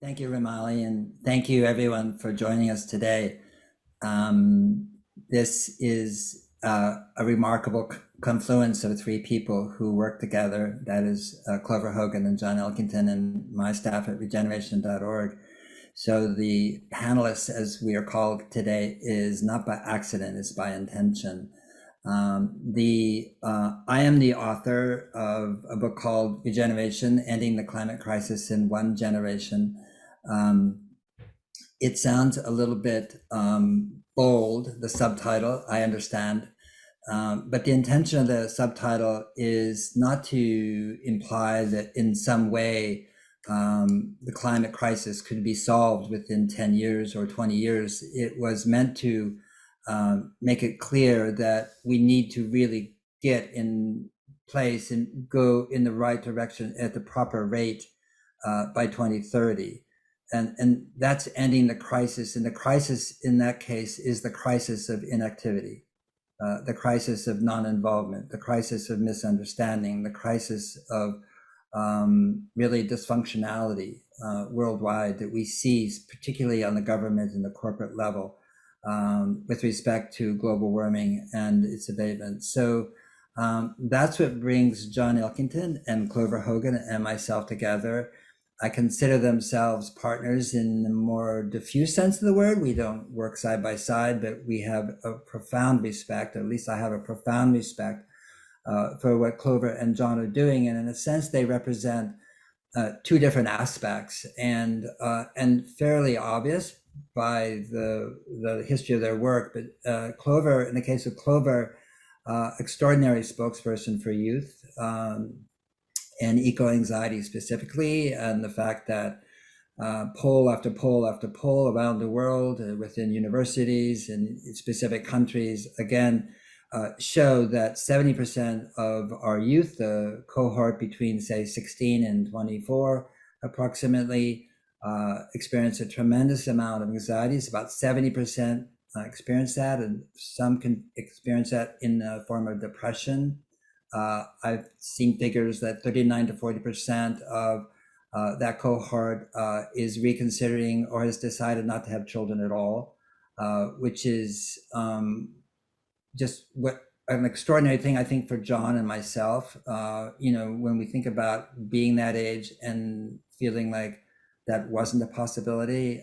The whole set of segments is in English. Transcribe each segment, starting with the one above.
Thank you, Ramali, and thank you everyone for joining us today. This is a remarkable confluence of three people who work together. That is Clover Hogan and John Elkington and my staff at regeneration.org. So the panelists, as we are called today, is not by accident, it's by intention. I am the author of a book called Regeneration, Ending the Climate Crisis in One Generation. It sounds a little bit bold, the subtitle, I understand. But the intention of the subtitle is not to imply that in some way the climate crisis could be solved within 10 years or 20 years. It was meant to make it clear that we need to really get in place and go in the right direction at the proper rate by 2030. And that's ending the crisis. And the crisis in that case is the crisis of inactivity, the crisis of non-involvement, the crisis of misunderstanding, the crisis of really dysfunctionality worldwide that we see, particularly on the government and the corporate level, with respect to global warming and its abatement. So that's what brings John Elkington and Clover Hogan and myself together. I consider themselves partners in the more diffuse sense of the word. We don't work side by side, but we have a profound respect, at least I have a profound respect for what Clover and John are doing. And in a sense, they represent two different aspects and fairly obvious by the history of their work. But Clover, in the case of Clover, extraordinary spokesperson for youth, and eco-anxiety specifically, and the fact that poll after poll after poll around the world within universities and specific countries, again, show that 70% of our youth, the cohort between, say, 16 and 24, approximately, experience a tremendous amount of anxiety. It's about 70% experience that, and some can experience that in the form of depression. I've seen figures that 39 to 40% of that cohort is reconsidering or has decided not to have children at all, which is just what an extraordinary thing, I think, for John and myself. When we think about being that age and feeling like that wasn't a possibility,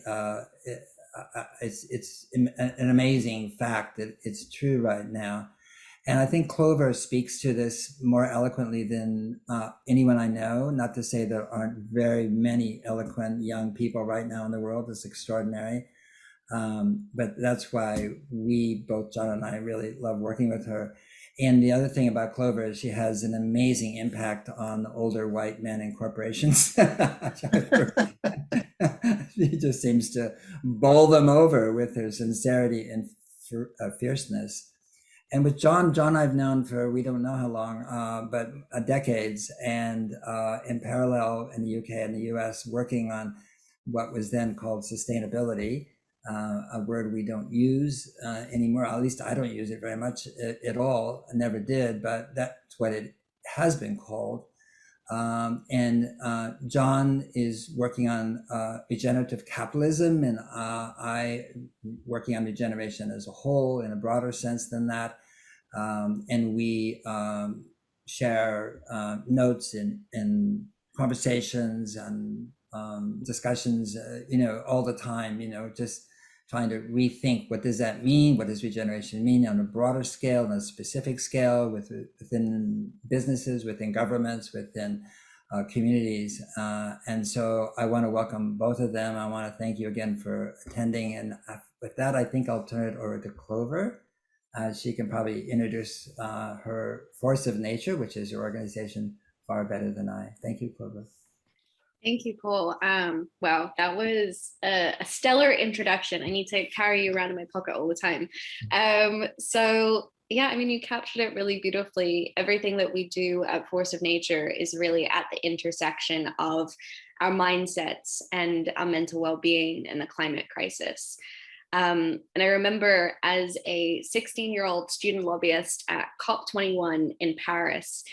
it's an amazing fact that it's true right now. And I think Clover speaks to this more eloquently than anyone I know. Not to say there aren't very many eloquent young people right now in the world. It's extraordinary. But that's why we, both John and I, really love working with her. And the other thing about Clover is she has an amazing impact on older white men in corporations. She just seems to bowl them over with her sincerity and fierceness. And with John I've known for, we don't know how long, but decades, and in parallel in the UK and the US, working on what was then called sustainability, a word we don't use anymore. At least I don't use it very much at all. I never did, but that's what it has been called. And John is working on regenerative capitalism, and I working on regeneration as a whole in a broader sense than that. And we share notes and conversations and discussions, all the time, just trying to rethink what does that mean? What does regeneration mean on a broader scale, on a specific scale, within businesses, within governments, within communities. And so I want to welcome both of them. I want to thank you again for attending. And with that, I think I'll turn it over to Clover. She can probably introduce her Force of Nature, which is your organization, far better than I. Thank you, Clover. Thank you, Paul. Wow, that was a stellar introduction. I need to carry you around in my pocket all the time. So yeah, I mean, you captured it really beautifully. Everything that we do at Force of Nature is really at the intersection of our mindsets and our mental well-being and the climate crisis. And I remember as a 16-year-old student lobbyist at COP21 in Paris,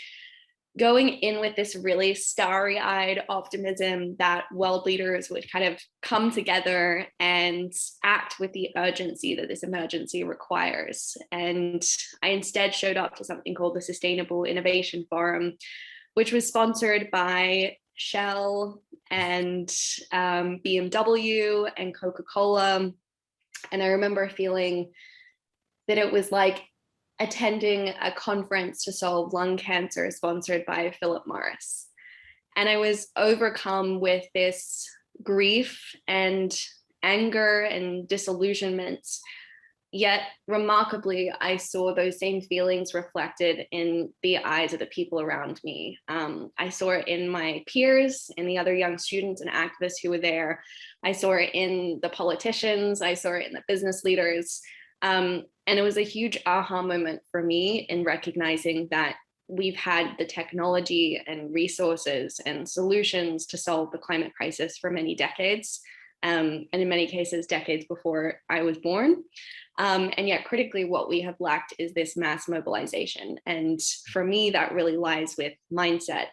going in with this really starry-eyed optimism that world leaders would kind of come together and act with the urgency that this emergency requires. And I instead showed up to something called the Sustainable Innovation Forum, which was sponsored by Shell and BMW and Coca-Cola. And I remember feeling that it was like attending a conference to solve lung cancer sponsored by Philip Morris. And I was overcome with this grief and anger and disillusionment. Yet remarkably, I saw those same feelings reflected in the eyes of the people around me. I saw it in my peers, in the other young students and activists who were there. I saw it in the politicians. I saw it in the business leaders. And it was a huge aha moment for me in recognizing that we've had the technology and resources and solutions to solve the climate crisis for many decades, and in many cases, decades before I was born. And yet critically, what we have lacked is this mass mobilization. And for me, that really lies with mindset.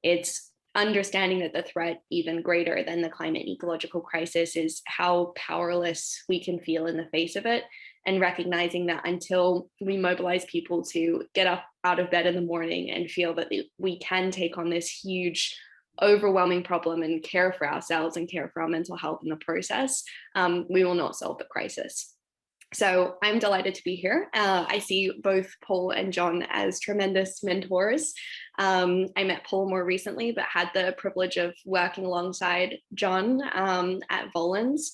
It's understanding that the threat, even greater than the climate and ecological crisis, is how powerless we can feel in the face of it, and recognizing that until we mobilize people to get up out of bed in the morning and feel that we can take on this huge, overwhelming problem and care for ourselves and care for our mental health in the process, we will not solve the crisis. So I'm delighted to be here. I see both Paul and John as tremendous mentors. I met Paul more recently, but had the privilege of working alongside John at Volans.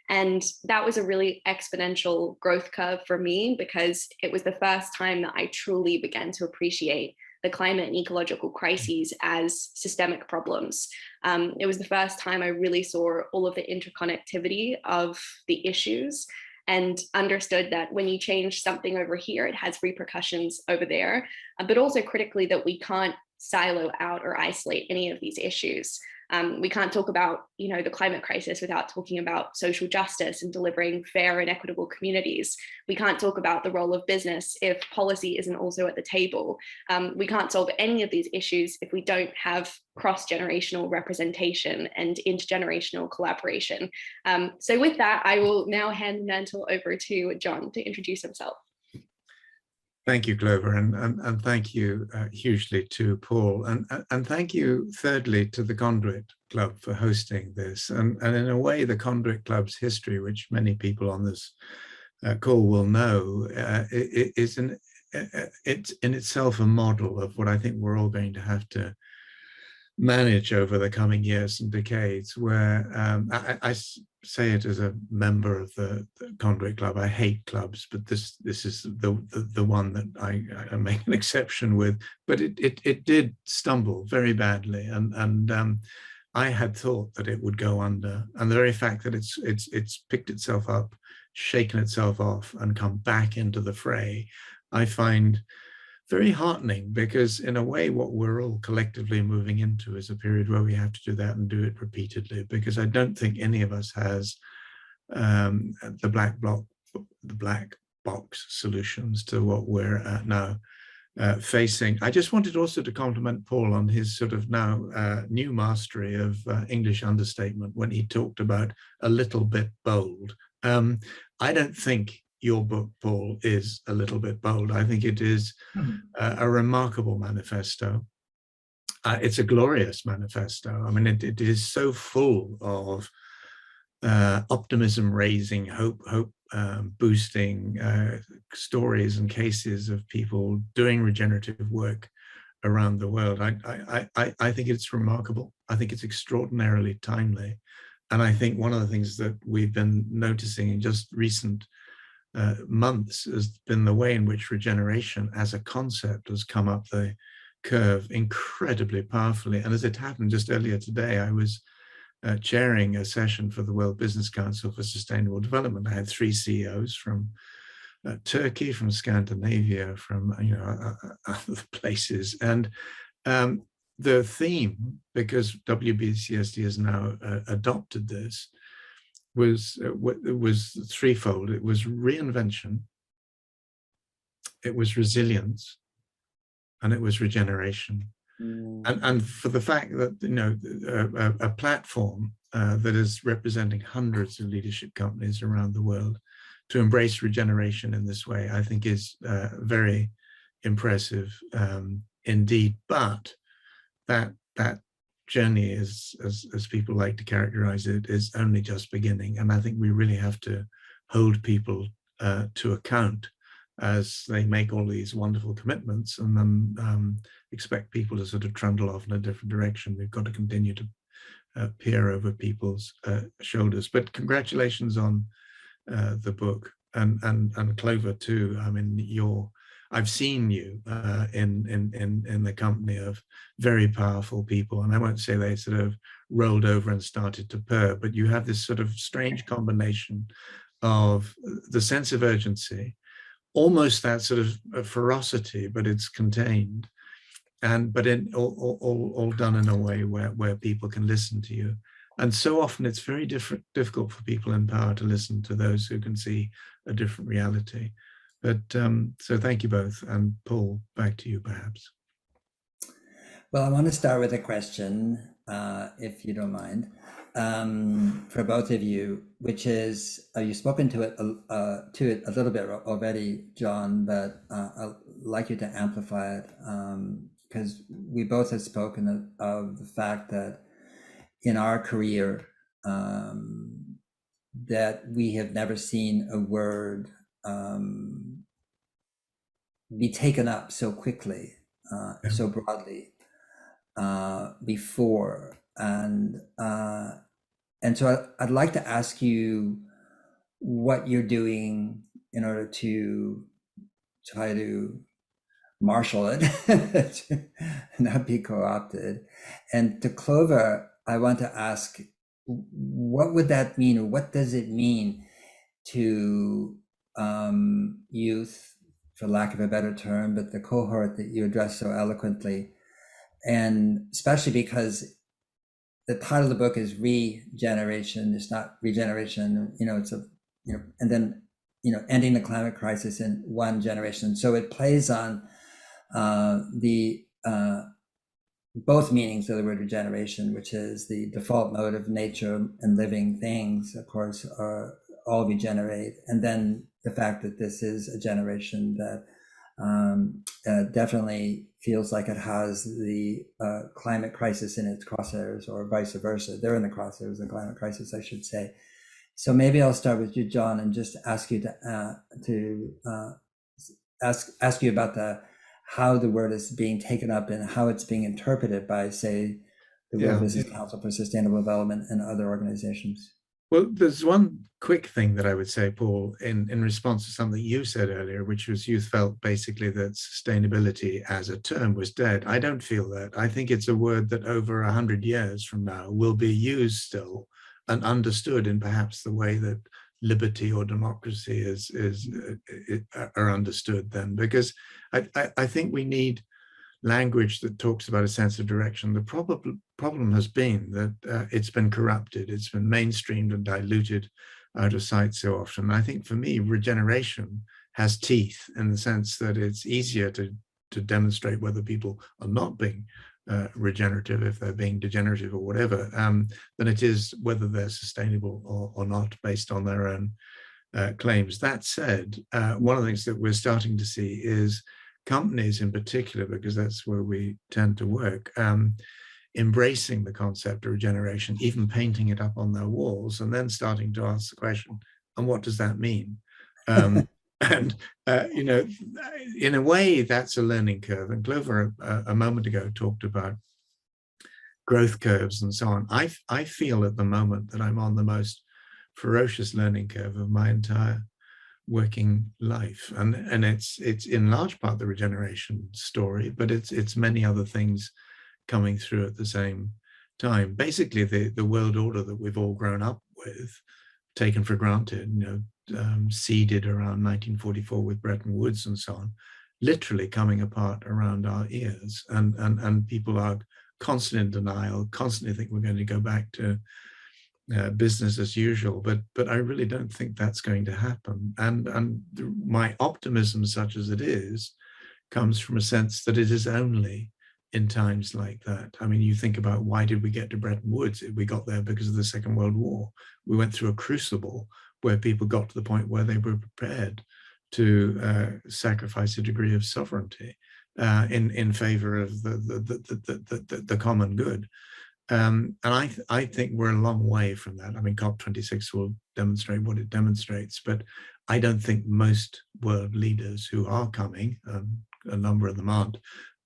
And that was a really exponential growth curve for me, because it was the first time that I truly began to appreciate the climate and ecological crises as systemic problems. It was the first time I really saw all of the interconnectivity of the issues and understood that when you change something over here, it has repercussions over there, but also critically that we can't silo out or isolate any of these issues. We can't talk about, the climate crisis without talking about social justice and delivering fair and equitable communities. We can't talk about the role of business if policy isn't also at the table. We can't solve any of these issues if we don't have cross-generational representation and intergenerational collaboration. So with that, I will now hand the mantle over to John to introduce himself. Thank you, Clover, and thank you hugely to Paul, and thank you thirdly to the Conduit Club for hosting this. And in a way, the Conduit Club's history, which many people on this call will know, it's in itself a model of what I think we're all going to have to manage over the coming years and decades, where I say it as a member of the Conduit Club. I hate clubs, but this is the one that I make an exception with. But it did stumble very badly, and I had thought that it would go under. And the very fact that it's picked itself up, shaken itself off, and come back into the fray, I find very heartening, because in a way what we're all collectively moving into is a period where we have to do that and do it repeatedly, because I don't think any of us has the black box solutions to what we're now facing. I just wanted also to compliment Paul on his sort of now new mastery of English understatement when he talked about a little bit bold. I don't think your book, Paul, is a little bit bold. I think it is a remarkable manifesto. It's a glorious manifesto. I mean, it is so full of optimism raising, hope boosting stories and cases of people doing regenerative work around the world. I think it's remarkable. I think it's extraordinarily timely. And I think one of the things that we've been noticing in just recent months has been the way in which regeneration as a concept has come up the curve incredibly powerfully. And as it happened just earlier today, I was chairing a session for the World Business Council for Sustainable Development. I had 3 CEOs from Turkey, from Scandinavia, from other places. And the theme, because WBCSD has now adopted this, was threefold. It was reinvention, it was resilience, and it was regeneration. And for the fact that, you know, a platform that is representing hundreds of leadership companies around the world to embrace regeneration in this way, I think is very impressive indeed. But that journey is, as people like to characterize it, is only just beginning. And I think we really have to hold people to account as they make all these wonderful commitments, and then expect people to sort of trundle off in a different direction. We've got to continue to peer over people's shoulders. But congratulations on the book, and Clover too. I mean, I've seen you in the company of very powerful people, and I won't say they sort of rolled over and started to purr, but you have this sort of strange combination of the sense of urgency, almost that sort of ferocity, but it's contained, but all done in a way where people can listen to you. And so often it's very difficult for people in power to listen to those who can see a different reality. But so thank you both. And Paul, back to you, perhaps. Well, I want to start with a question, if you don't mind, for both of you, which is, you've spoken to it a little bit already, John, but I'd like you to amplify it, because we both have spoken of the fact that in our career, that we have never seen a word be taken up so quickly, so broadly before. And so I'd like to ask you what you're doing in order to try to marshal it, to not be co-opted. And to Clover, I want to ask, what would that mean, or what does it mean to youth, for lack of a better term, but the cohort that you address so eloquently? And especially because the title of the book is Regeneration. It's not regeneration, it's and then, ending the climate crisis in one generation. So it plays on the both meanings of the word regeneration, which is the default mode of nature and living things, of course, are all regenerate. And then the fact that this is a generation that definitely feels like it has the climate crisis in its crosshairs, or vice versa. They're in the crosshairs of the climate crisis, I should say. So maybe I'll start with you, John, and just ask you to ask you about how the word is being taken up and how it's being interpreted by, say, the World Business Council for Sustainable Development and other organizations. Well, there's one quick thing that I would say, Paul, in response to something you said earlier, which was you felt basically that sustainability as a term was dead. I don't feel that. I think it's a word that over 100 years from now will be used still and understood in perhaps the way that liberty or democracy are understood then, because I think we need language that talks about a sense of direction. The problem has been that it's been corrupted, it's been mainstreamed and diluted out of sight so often. I think for me, regeneration has teeth in the sense that it's easier to demonstrate whether people are not being regenerative, if they're being degenerative or whatever, than it is whether they're sustainable or not based on their own claims. That said, one of the things that we're starting to see is companies in particular, because that's where we tend to work, embracing the concept of regeneration, even painting it up on their walls, and then starting to ask the question, and what does that mean? And, in a way, that's a learning curve. And Clover, a moment ago, talked about growth curves and so on. I feel at the moment that I'm on the most ferocious learning curve of my entire working life. And it's in large part the regeneration story, but it's many other things coming through at the same time. Basically, the world order that we've all grown up with, taken for granted, seeded around 1944 with Bretton Woods and so on, literally coming apart around our ears. And people are constantly in denial, constantly think we're going to go back to business as usual, but I really don't think that's going to happen. And my optimism, such as it is, comes from a sense that it is only in times like that. I mean, you think about, why did we get to Bretton Woods? We got there because of the Second World War. We went through a crucible where people got to the point where they were prepared to sacrifice a degree of sovereignty in favor of the common good. And I think we're a long way from that. I mean, COP26 will demonstrate what it demonstrates, but I don't think most world leaders who are coming, a number of them aren't,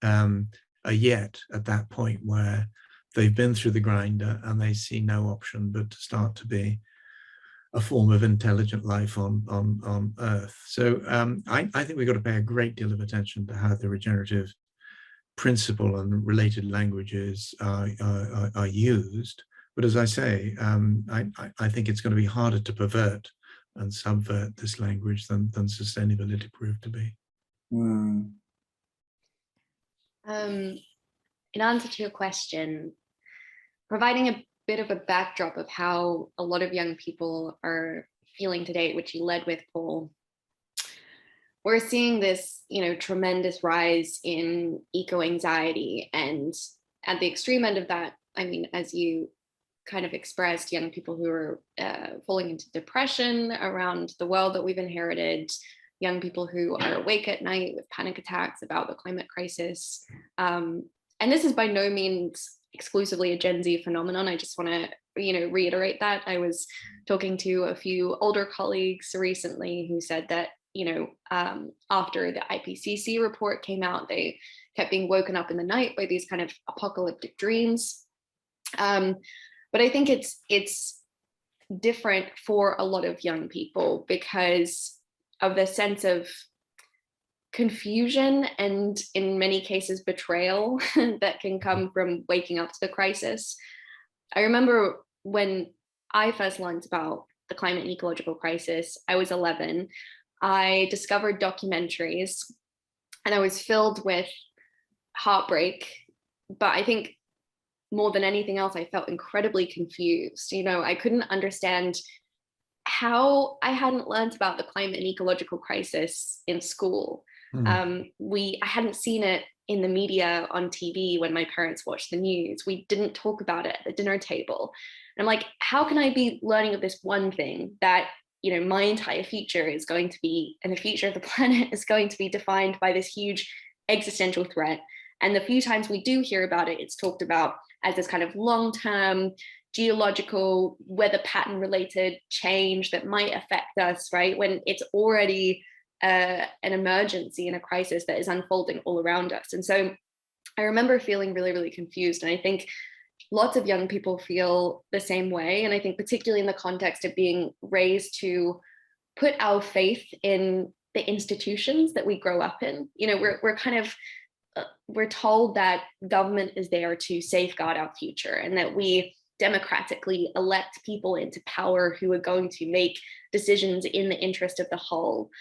are yet at that point where they've been through the grinder and they see no option but to start to be a form of intelligent life on Earth. So I think we've got to pay a great deal of attention to how the regenerative principle and related languages are used. But as I say, I think it's going to be harder to pervert and subvert this language than sustainability proved to be. Mm. In answer to your question, providing a bit of a backdrop of how a lot of young people are feeling today, which you led with, Paul, we're seeing this, tremendous rise in eco-anxiety. And at the extreme end of that, I mean, as you kind of expressed, young people who are falling into depression around the world that we've inherited, young people who are awake at night with panic attacks about the climate crisis. And this is by no means exclusively a Gen Z phenomenon. I just want to, reiterate that. I was talking to a few older colleagues recently who said that, after the IPCC report came out, they kept being woken up in the night by these kind of apocalyptic dreams. But I think it's different for a lot of young people because of the sense of confusion and, in many cases, betrayal that can come from waking up to the crisis. I remember when I first learned about the climate and ecological crisis, I was 11. I discovered documentaries and I was filled with heartbreak, but I think more than anything else, I felt incredibly confused. I couldn't understand how I hadn't learned about the climate and ecological crisis in school. I hadn't seen it in the media on TV when my parents watched the news. We didn't talk about it at the dinner table. And I'm like, how can I be learning of this one thing that, my entire future is going to be, and the future of the planet is going to be defined by this huge existential threat. And the few times we do hear about it, it's talked about as this kind of long-term geological weather pattern related change that might affect us, right? When it's already an emergency and a crisis that is unfolding all around us. And so I remember feeling really, really confused. And I think lots of young people feel the same way. And I think particularly in the context of being raised to put our faith in the institutions that we grow up in. We're told that government is there to safeguard our future and that we democratically elect people into power who are going to make decisions in the interest of the whole.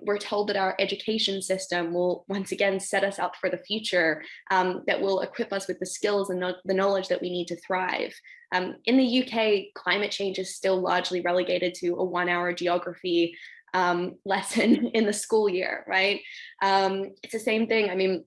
We're told that our education system will once again set us up for the future, that will equip us with the skills and the knowledge that we need to thrive. In the UK, climate change is still largely relegated to a 1-hour geography lesson in the school year, right? It's the same thing. I mean,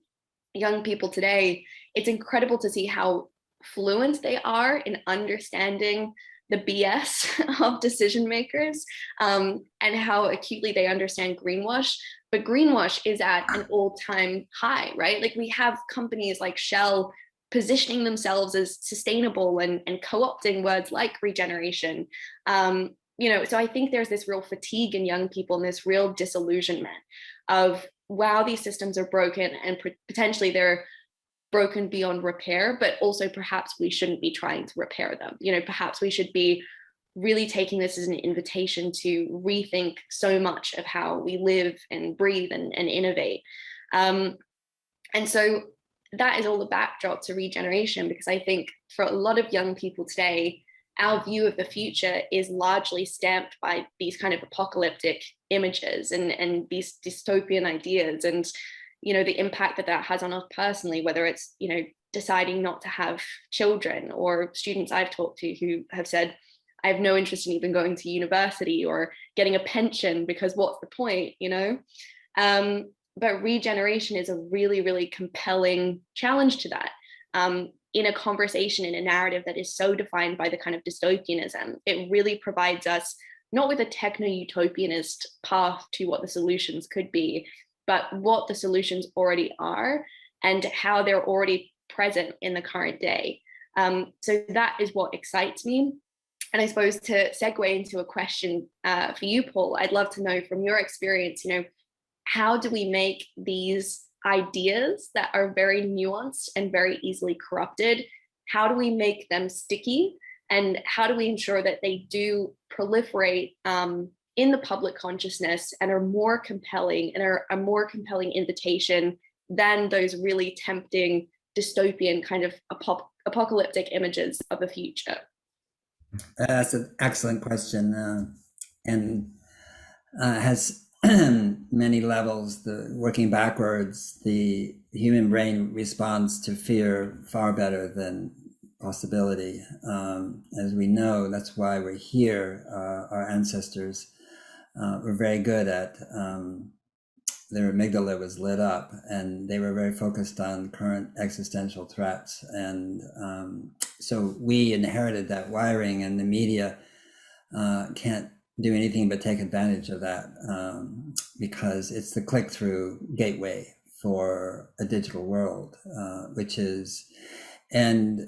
young people today, it's incredible to see how fluent they are in understanding the BS of decision makers, and how acutely they understand greenwash. But greenwash is at an all-time high, right? Like, we have companies like Shell positioning themselves as sustainable and co-opting words like regeneration. So I think there's this real fatigue in young people and this real disillusionment of, wow, these systems are broken and potentially they're broken beyond repair, but also perhaps we shouldn't be trying to repair them. Perhaps we should be really taking this as an invitation to rethink so much of how we live and breathe and innovate. And so that is all the backdrop to regeneration, because I think for a lot of young people today, our view of the future is largely stamped by these kind of apocalyptic images and these dystopian ideas, and the impact that has on us personally, whether it's deciding not to have children, or students I've talked to who have said, I have no interest in even going to university or getting a pension because what's the point, But regeneration is a really, really compelling challenge to that. In a conversation, in a narrative that is so defined by the kind of dystopianism, it really provides us not with a techno-utopianist path to what the solutions could be, but what the solutions already are and how they're already present in the current day. So that is what excites me. And I suppose to segue into a question for you, Paul, I'd love to know from your experience, how do we make these ideas that are very nuanced and very easily corrupted, how do we make them sticky? And how do we ensure that they do proliferate in the public consciousness and are more compelling and are a more compelling invitation than those really tempting dystopian kind of apocalyptic images of the future? That's an excellent question, and has many levels. Working backwards, the human brain responds to fear far better than possibility. As we know, that's why we're here. Our ancestors were very good at, their amygdala was lit up, and they were very focused on current existential threats. And so we inherited that wiring, and the media can't do anything but take advantage of that, because it's the click-through gateway for a digital world, which is, and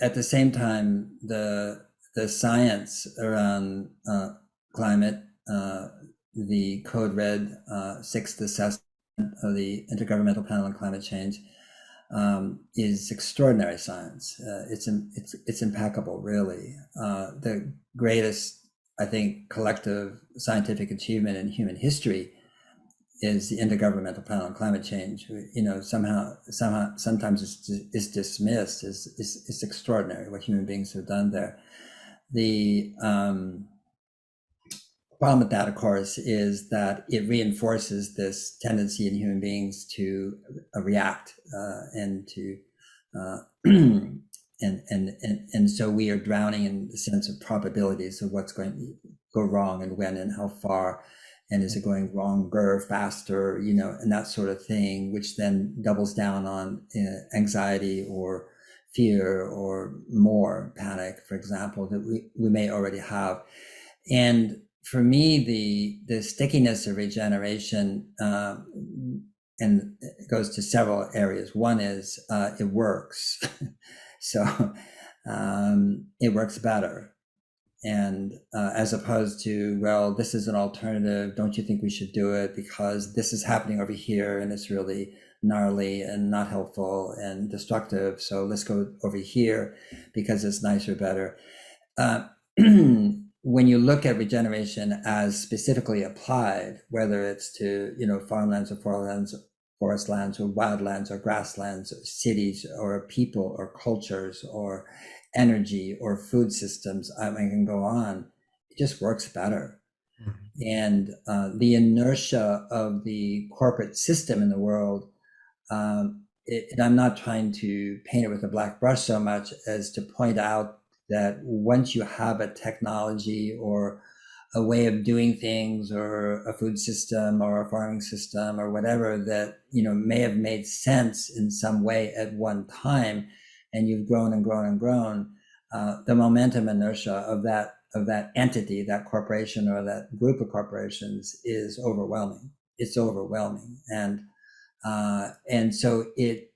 at the same time, the science around climate, the Code Red 6th assessment of the Intergovernmental Panel on Climate Change is extraordinary science. It's impeccable, really. The greatest, I think, collective scientific achievement in human history is the Intergovernmental Panel on Climate Change. Sometimes it's dismissed. It's extraordinary what human beings have done there. The problem with that, of course, is that it reinforces this tendency in human beings to react and to and so we are drowning in the sense of probabilities of what's going to go wrong and when and how far, and is it going wronger, faster, and that sort of thing, which then doubles down on anxiety or fear or more panic, for example, that we may already have. And for me, the stickiness of regeneration, and it goes to several areas. One is it works. So it works better. And as opposed to, well, this is an alternative. Don't you think we should do it because this is happening over here and it's really gnarly and not helpful and destructive. So let's go over here because it's nicer, better. When you look at regeneration as specifically applied, whether it's to, farmlands or forest lands or wildlands or grasslands or cities or people or cultures or energy or food systems, I can go on, it just works better. And the inertia of the corporate system in the world, and I'm not trying to paint it with a black brush so much as to point out that once you have a technology or a way of doing things or a food system or a farming system or whatever that, may have made sense in some way at one time, and you've grown and grown and grown, the momentum inertia of that entity, that corporation or that group of corporations is overwhelming. It's overwhelming. And so it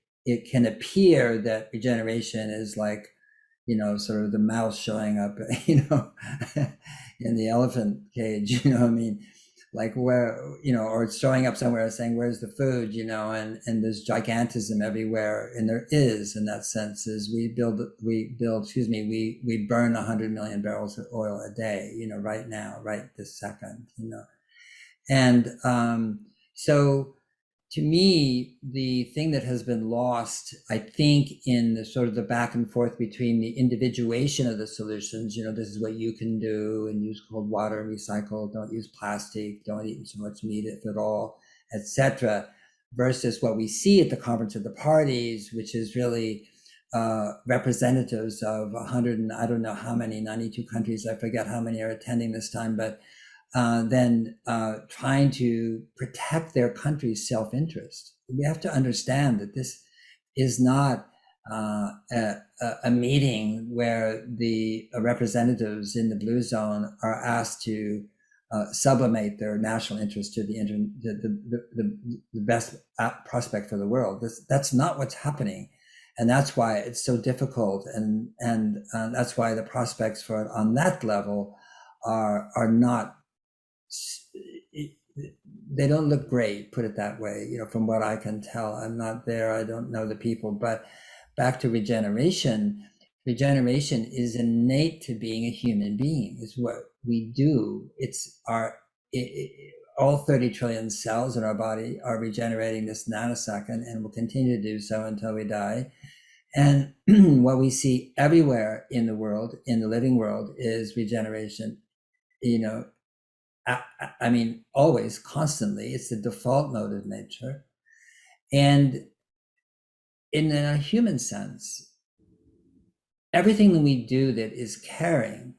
can appear that regeneration is like, sort of the mouse showing up, in the elephant cage, like where, or it's showing up somewhere saying, where's the food, and there's gigantism everywhere. And there is, in that sense, is we burn 100 million barrels of oil a day, right now, right this second, And so, to me, the thing that has been lost, I think, in the sort of the back and forth between the individuation of the solutions, this is what you can do, and use cold water, recycle, don't use plastic, don't eat so much meat if at all, etc., versus what we see at the Conference of the Parties, which is really representatives of 100 and I don't know how many, 92 countries, I forget how many are attending this time, but than trying to protect their country's self-interest. We have to understand that this is not a meeting where the representatives in the blue zone are asked to sublimate their national interest to the best prospect for the world. That's not what's happening. And that's why it's so difficult. And that's why the prospects for it on that level are not, they don't look great, put it that way, you know, from what I can tell. I'm not there, I don't know the people, but back to regeneration. Regeneration is innate to being a human being. It's what we do. It's all 30 trillion cells in our body are regenerating this nanosecond and will continue to do so until we die. And what we see everywhere in the world, in the living world, is regeneration. You know, I mean, always, constantly. It's the default mode of nature. And in a human sense, everything that we do that is caring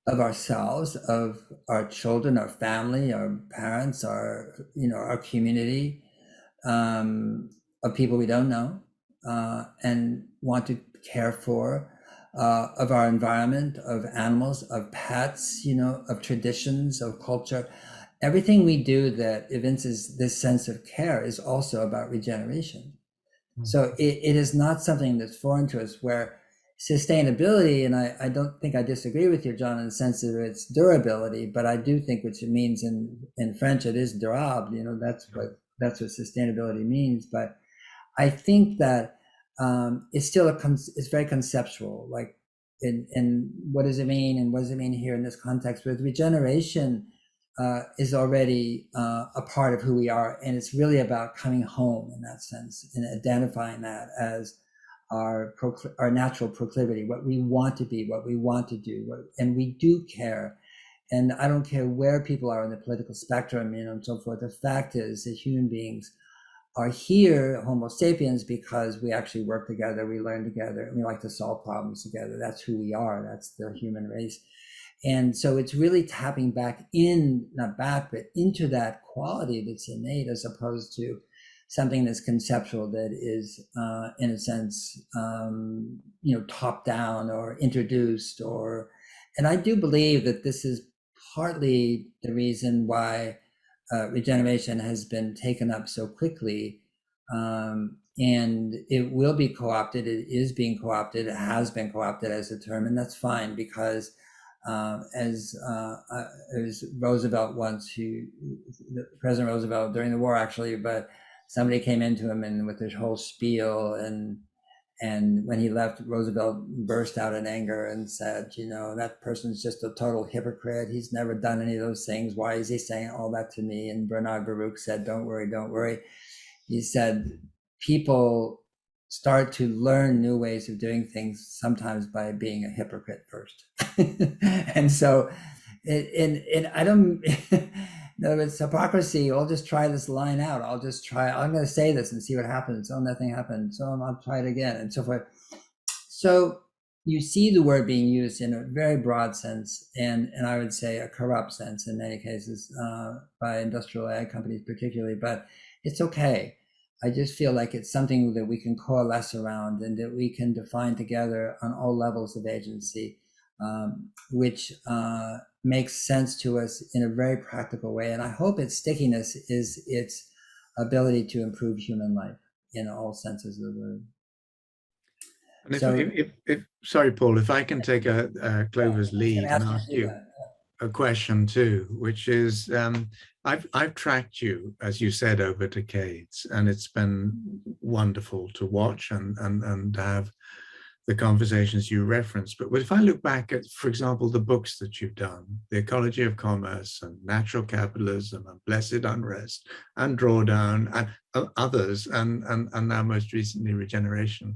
of ourselves, of our children, our family, our parents, our, you know, our community, of people we don't know, and want to care for, of our environment, of animals, of pets, you know, of traditions, of culture. Everything we do that evinces this sense of care is also about regeneration. So it is not something that's foreign to us, where sustainability, and I don't think I disagree with you, John, in the sense of its durability, but I do think, which it means in French, it is durable, you know, that's what sustainability means. But I think that it's still it's very conceptual, like in what does it mean, and what does it mean here in this context? With regeneration, is already a part of who we are, and it's really about coming home in that sense, and identifying that as our natural proclivity, what we want to be, what we want to do, and we do care. And I don't care where people are in the political spectrum, you know, and so forth. The fact is that human beings are here, Homo sapiens, because we actually work together, we learn together, and we like to solve problems together. That's who we are. That's the human race. And so it's really tapping back not back, but into that quality that's innate, as opposed to something that's conceptual, that is, in a sense, you know, top down or introduced. And I do believe that this is partly the reason why regeneration has been taken up so quickly. And it will be co-opted. It is being co-opted. It has been co-opted as a term, and that's fine, because as Roosevelt once, President Roosevelt during the war, actually, but somebody came into him and with this whole spiel, and when he left, Roosevelt burst out in anger and said, you know, that person's just a total hypocrite. He's never done any of those things. Why is he saying all that to me? And Bernard Baruch said, don't worry, don't worry. He said, people start to learn new ways of doing things sometimes by being a hypocrite first. And so, I don't, no, it's hypocrisy. I'll just try this line out. I'm going to say this and see what happens. Oh, nothing happened. So I'll try it again, and so forth. So you see the word being used in a very broad sense, and I would say a corrupt sense in many cases, by industrial ag companies particularly, but it's okay. I just feel like it's something that we can coalesce around, and that we can define together on all levels of agency, which makes sense to us in a very practical way. And I hope its stickiness is its ability to improve human life in all senses of the word. And if sorry, Paul, if I can take Clover's lead and ask you a question too, which is, I've tracked you, as you said, over decades, and it's been wonderful to watch and have the conversations you referenced. But if I look back at, for example, the books that you've done, The Ecology of Commerce and Natural Capitalism and Blessed Unrest and Drawdown and others, and now most recently Regeneration,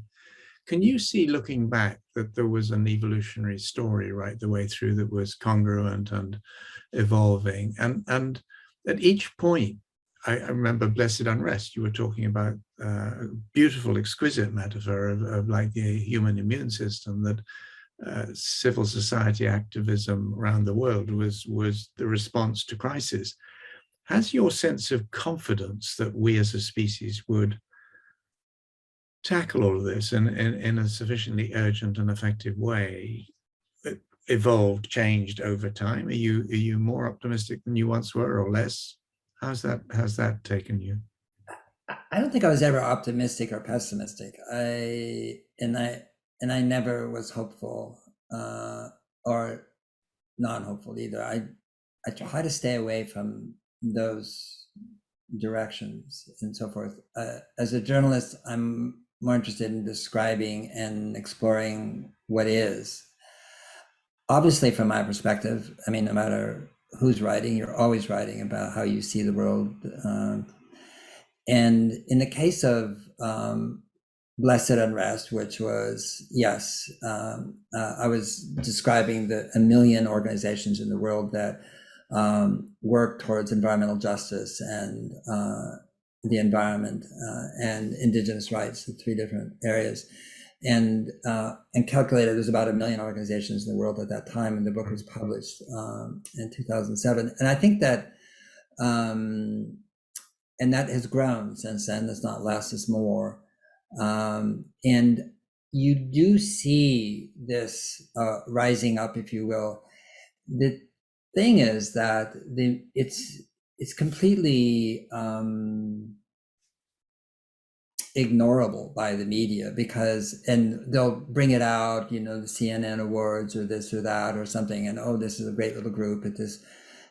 can you see, looking back, that there was an evolutionary story right the way through that was congruent and evolving? And at each point, I remember Blessed Unrest, you were talking about a beautiful, exquisite metaphor of like the human immune system, that civil society activism around the world was the response to crisis. Has your sense of confidence that we as a species would tackle all of this in a sufficiently urgent and effective way evolved, changed over time? Are you more optimistic than you once were, or less? How's that taken you? I don't think I was ever optimistic or pessimistic. I never was hopeful or non-hopeful either. I try to stay away from those directions and so forth. As a journalist, I'm more interested in describing and exploring what is. Obviously, from my perspective, I mean, no matter who's writing, you're always writing about how you see the world. And in the case of Blessed Unrest, which was, yes, I was describing the 1 million organizations in the world that work towards environmental justice and the environment and indigenous rights in 3 different areas. And calculated there's about 1 million organizations in the world at that time, and the book was published in 2007. And I think that and that has grown since then. It's not less, it's more. And you do see this rising up, if you will. The thing is that it's completely ignorable by the media, because, and they'll bring it out, you know, the CNN awards or this or that or something, and oh, this is a great little group at this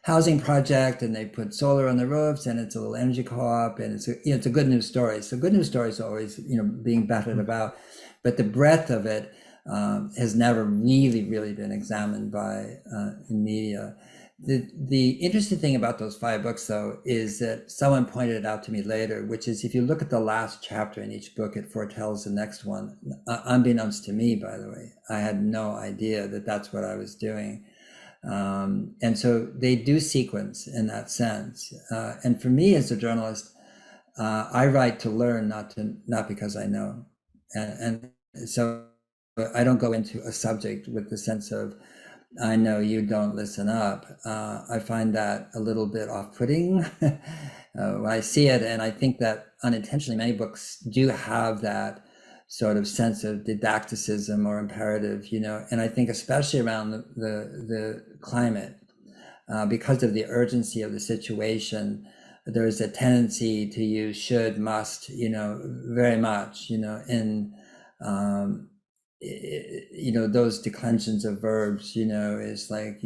housing project, and they put solar on the roofs, and it's a little energy co-op, and it's a, you know, it's a good news story. So good news stories are always, you know, being batted about, but the breadth of it has never really been examined by in media. The interesting thing about those 5 books, though, is that someone pointed it out to me later, which is if you look at the last chapter in each book, it foretells the next one. Unbeknownst to me, by the way, I had no idea that that's what I was doing. And so they do sequence in that sense. And for me as a journalist, I write to learn, not because I know. And so I don't go into a subject with the sense of, I know you don't listen up. I find that a little bit off-putting when I see it. And I think that unintentionally many books do have that sort of sense of didacticism or imperative, you know, and I think especially around the climate, because of the urgency of the situation, there's a tendency to use should, must, you know, very much, you know, in you know, those declensions of verbs, you know, is like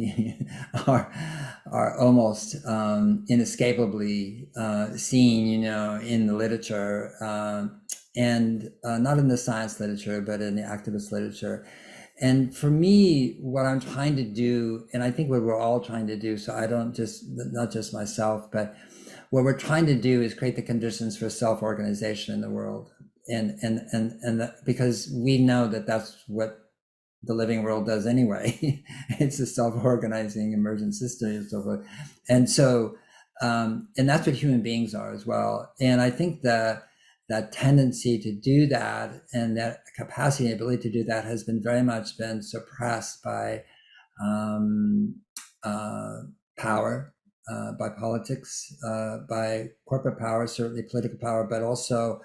are almost inescapably seen, you know, in the literature, and not in the science literature, but in the activist literature. And for me, what I'm trying to do, and I think what we're all trying to do, so I don't just, not just myself, but what we're trying to do is create the conditions for self-organization in the world. And that, because we know that that's what the living world does anyway. It's a self-organizing emergent system and so forth. And so, and that's what human beings are as well. And I think that tendency to do that and that capacity and ability to do that has been very much been suppressed by power, by politics, by corporate power, certainly political power, but also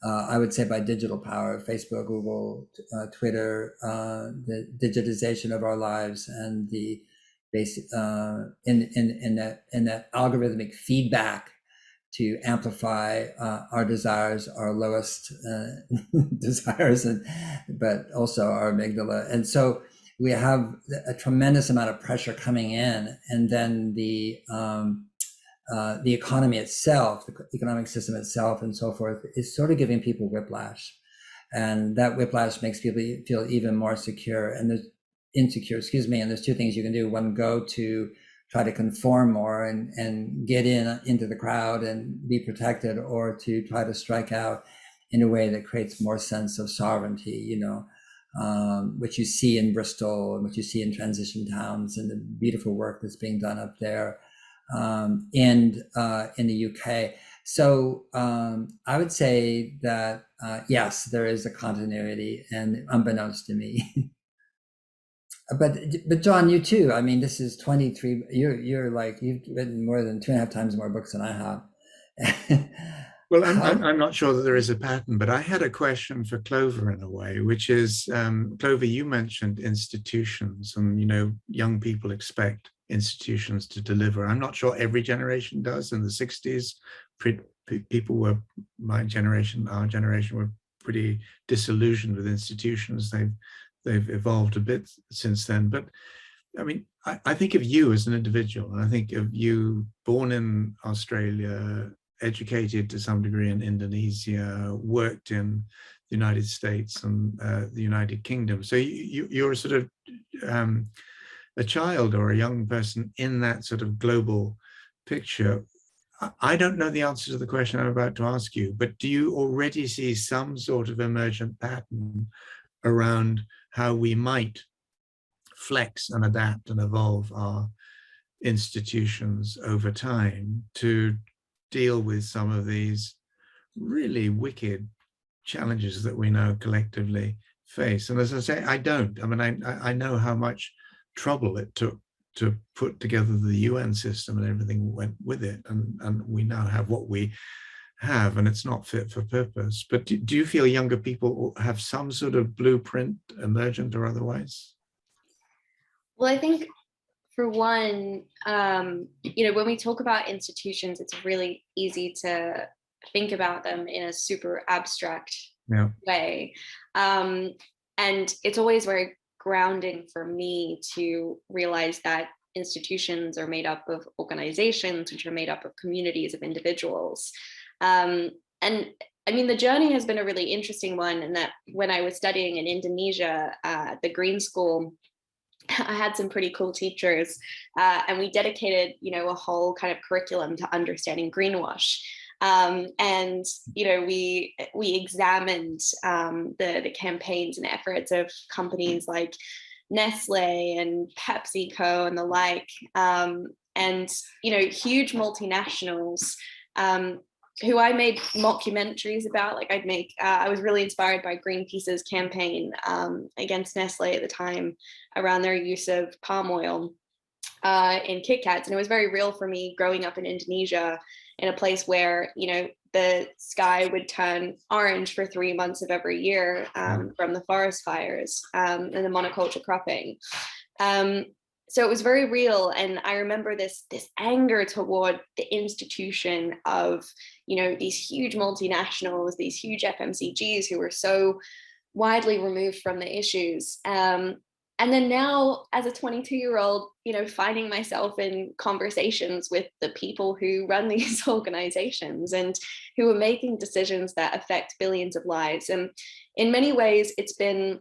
I would say by digital power, Facebook, Google, Twitter, the digitization of our lives, and the basic in that algorithmic feedback to amplify our desires, our lowest desires, but also our amygdala. And so we have a tremendous amount of pressure coming in, and then the economy itself, the economic system itself, and so forth, is sort of giving people whiplash, and that whiplash makes people feel even more insecure. And there's 2 things you can do. One, go to try to conform more and get into the crowd and be protected, or to try to strike out in a way that creates more sense of sovereignty, you know, which you see in Bristol and which you see in transition towns and the beautiful work that's being done up there. And in the UK. So I would say that, yes, there is a continuity, and unbeknownst to me. But John, you too. I mean, this is 23. You're like, you've written more than 2.5 times more books than I have. Well, I'm not sure that there is a pattern, but I had a question for Clover in a way, which is, Clover, you mentioned institutions, and young people expect institutions to deliver. I'm not sure every generation does. In the 60s, people were, our generation were pretty disillusioned with institutions. They've evolved a bit since then. But I mean, I think of you as an individual, and I think of you born in Australia, educated to some degree in Indonesia, worked in the United States and the United Kingdom. So you're sort of a child or a young person in that sort of global picture. I don't know the answer to the question I'm about to ask you, but do you already see some sort of emergent pattern around how we might flex and adapt and evolve our institutions over time to deal with some of these really wicked challenges that we now collectively face? And as I say, I don't. I mean, I know how much trouble it took to put together the UN system and everything went with it, and we now have what we have, and it's not fit for purpose. But do you feel younger people have some sort of blueprint, emergent or otherwise? Well, I think for one, when we talk about institutions, it's really easy to think about them in a super abstract way. And it's always very grounding for me to realize that institutions are made up of organizations, which are made up of communities of individuals. And I mean, the journey has been a really interesting one, in that when I was studying in Indonesia at the Green School, I had some pretty cool teachers, and we dedicated, a whole kind of curriculum to understanding greenwash. And we examined the campaigns and efforts of companies like Nestle and PepsiCo and the like, and huge multinationals who I made mockumentaries about. Like I was really inspired by Greenpeace's campaign against Nestle at the time around their use of palm oil in Kit Kats. And it was very real for me growing up in Indonesia, in a place where, the sky would turn orange for 3 months of every year from the forest fires and the monoculture cropping. So it was very real. And I remember this anger toward the institution of, these huge multinationals, these huge FMCGs who were so widely removed from the issues. And then now, as a 22-year-old, finding myself in conversations with the people who run these organizations and who are making decisions that affect billions of lives. And in many ways, it's been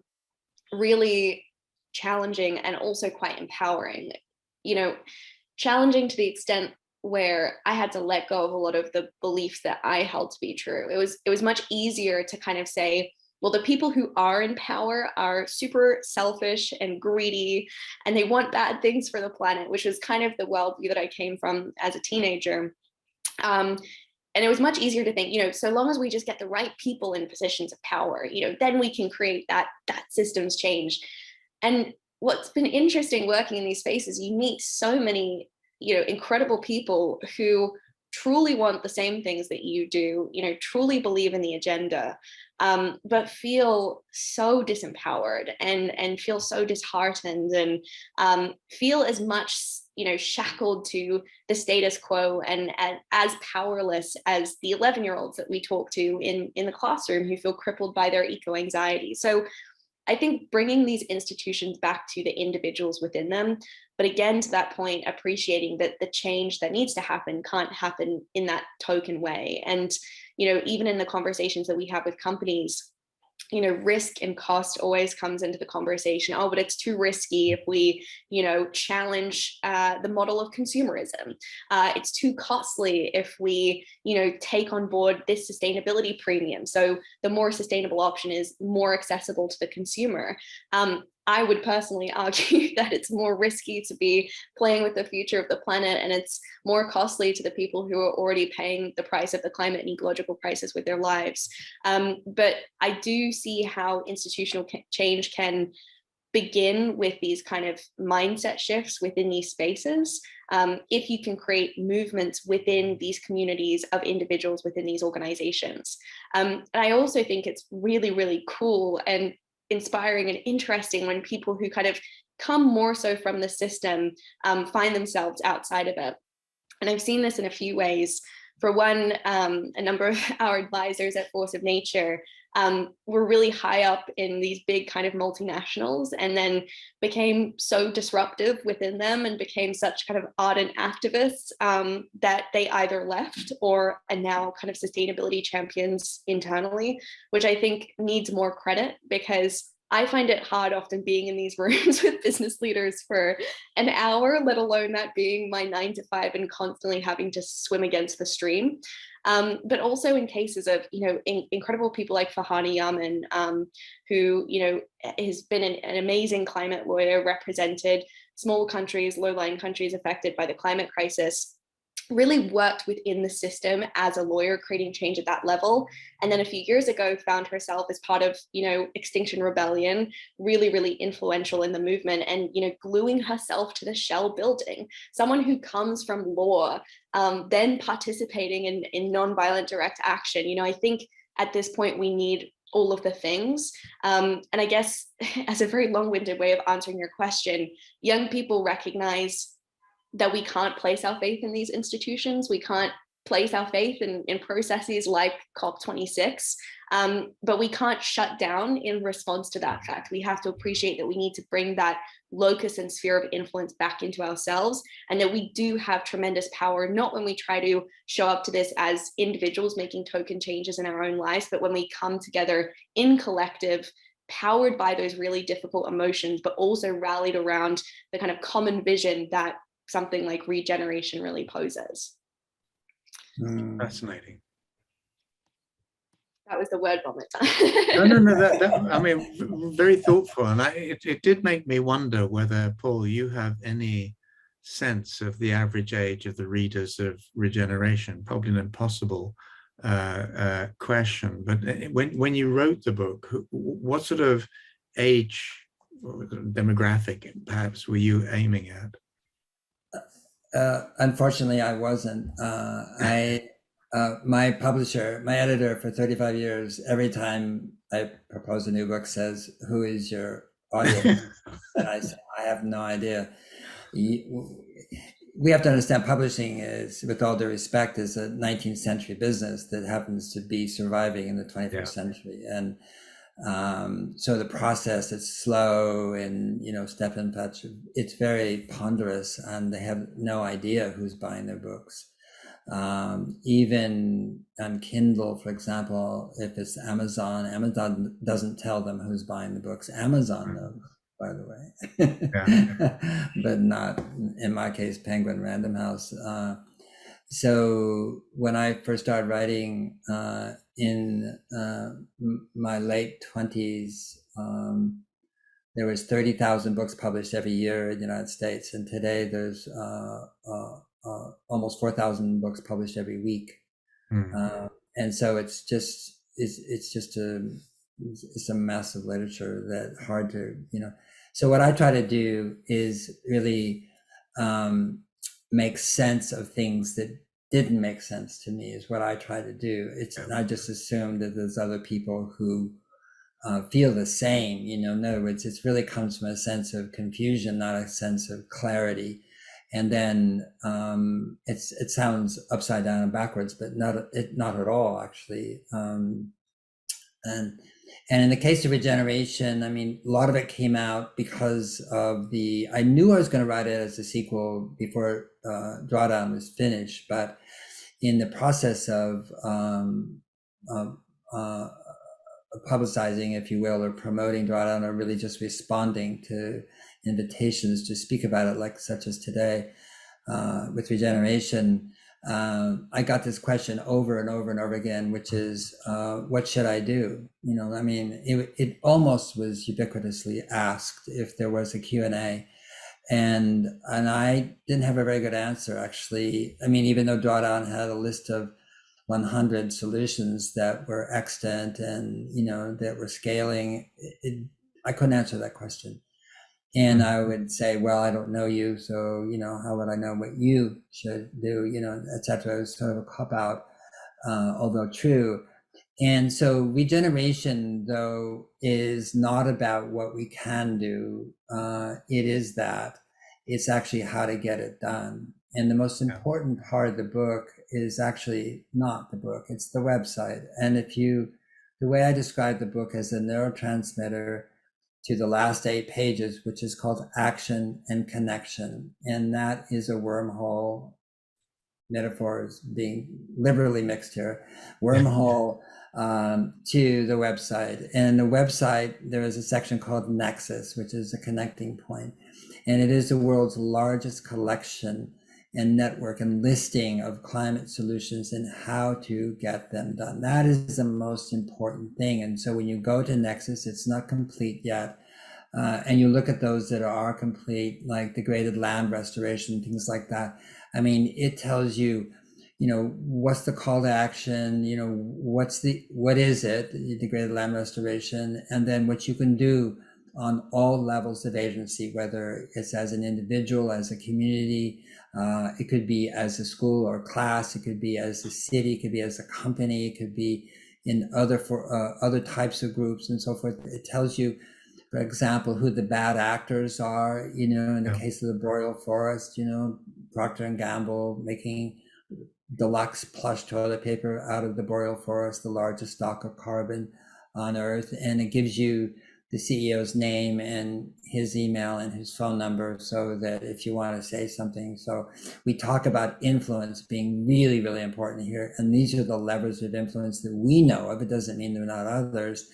really challenging and also quite empowering. Challenging to the extent where I had to let go of a lot of the beliefs that I held to be true. It was much easier to kind of say, well, the people who are in power are super selfish and greedy, and they want bad things for the planet, which was kind of the worldview that I came from as a teenager. And it was much easier to think, so long as we just get the right people in positions of power, then we can create that systems change. And what's been interesting working in these spaces, you meet so many, incredible people who truly want the same things that you do, truly believe in the agenda, but feel so disempowered and feel so disheartened and feel as much, shackled to the status quo and as powerless as the 11-year-olds that we talk to in the classroom who feel crippled by their eco-anxiety. So I think bringing these institutions back to the individuals within them, but again, to that point, appreciating that the change that needs to happen can't happen in that token way. And, even in the conversations that we have with companies, risk and cost always comes into the conversation. Oh, but it's too risky if we, challenge the model of consumerism. It's too costly if we, take on board this sustainability premium. So the more sustainable option is more accessible to the consumer. I would personally argue that it's more risky to be playing with the future of the planet, and it's more costly to the people who are already paying the price of the climate and ecological crisis with their lives. But I do see how institutional change can begin with these kind of mindset shifts within these spaces, if you can create movements within these communities of individuals within these organizations. And I also think it's really, really cool and inspiring and interesting when people who kind of come more so from the system find themselves outside of it. And I've seen this in a few ways. For one, a number of our advisors at Force of Nature were really high up in these big kind of multinationals, and then became so disruptive within them and became such kind of ardent activists that they either left or are now kind of sustainability champions internally, which I think needs more credit, because I find it hard often being in these rooms with business leaders for an hour, let alone that being my 9 to 5 and constantly having to swim against the stream. But also in cases of, incredible people like Fahani Yaman, who, has been an amazing climate lawyer, represented small countries, low-lying countries affected by the climate crisis, really worked within the system as a lawyer, creating change at that level. And then a few years ago found herself as part of, Extinction Rebellion, really, really influential in the movement, and, gluing herself to the Shell building. Someone who comes from law, then participating in nonviolent direct action. I think at this point we need all of the things. And I guess as a very long-winded way of answering your question, young people recognize that we can't place our faith in these institutions. We can't place our faith in processes like COP26, but we can't shut down in response to that fact. We have to appreciate that we need to bring that locus and sphere of influence back into ourselves, and that we do have tremendous power, not when we try to show up to this as individuals making token changes in our own lives, but when we come together in collective, powered by those really difficult emotions, but also rallied around the kind of common vision that something like regeneration really poses. Fascinating. That was the word vomit. No. That very thoughtful, and it did make me wonder whether, Paul, you have any sense of the average age of the readers of Regeneration. Probably an impossible question, but when you wrote the book, what sort of age or demographic perhaps were you aiming at? Unfortunately, I wasn't. My publisher, my editor for 35 years, every time I propose a new book says, "Who is your audience?" And I say, "I have no idea." We have to understand publishing is, with all due respect, is a 19th century business that happens to be surviving in the 21st century. And so the process is slow and, step and touch. It's very ponderous, and they have no idea who's buying their books. Even on Kindle, for example, if it's Amazon doesn't tell them who's buying the books. Amazon knows, by the way, but not, in my case, Penguin Random House. So when I first started writing in my late 20s, there was 30,000 books published every year in the United States, and today there's almost 4,000 books published every week. And so it's a massive literature that hard to, So what I try to do is really make sense of things that didn't make sense to me, is what I try to do. I just assume that there's other people who feel the same, in other words, it really comes from a sense of confusion, not a sense of clarity. And then it sounds upside down and backwards, but not at all, actually. And in the case of Regeneration, a lot of it came out because of I knew I was going to write it as a sequel before Drawdown was finished, but in the process of publicizing, if you will, or promoting Drawdown, or really just responding to invitations to speak about it, like such as today with Regeneration, I got this question over and over and over again, which is, what should I do? It almost was ubiquitously asked if there was a Q&A. And I didn't have a very good answer, actually. Even though Drawdown had a list of 100 solutions that were extant and, that were scaling, I couldn't answer that question. And I would say, well, I don't know you, so, how would I know what you should do, et cetera. It was sort of a cop out, although true. And so regeneration, though, is not about what we can do. It is that. It's actually how to get it done. And the most important part of the book is actually not the book, it's the website. And the way I describe the book as a neurotransmitter to the last 8 pages, which is called Action and Connection. And that is a wormhole, metaphors being liberally mixed here, wormhole to the website. And the website, there is a section called Nexus, which is a connecting point. And it is the world's largest collection and network and listing of climate solutions and how to get them done. That is the most important thing. And so when you go to Nexus, it's not complete yet. And you look at those that are complete, like degraded land restoration, things like that. I mean, it tells you, what's the call to action, what is it, degraded land restoration, and then what you can do on all levels of agency, whether it's as an individual, as a community, it could be as a school or class, it could be as a city, it could be as a company, it could be in other types of groups and so forth. It tells you, for example, who the bad actors are, in the case of the boreal forest, Procter and Gamble making deluxe plush toilet paper out of the boreal forest, the largest stock of carbon on Earth. And it gives you the CEO's name and his email and his phone number so that if you want to say something. So we talk about influence being really, really important here. And these are the levers of influence that we know of. It doesn't mean there are not others,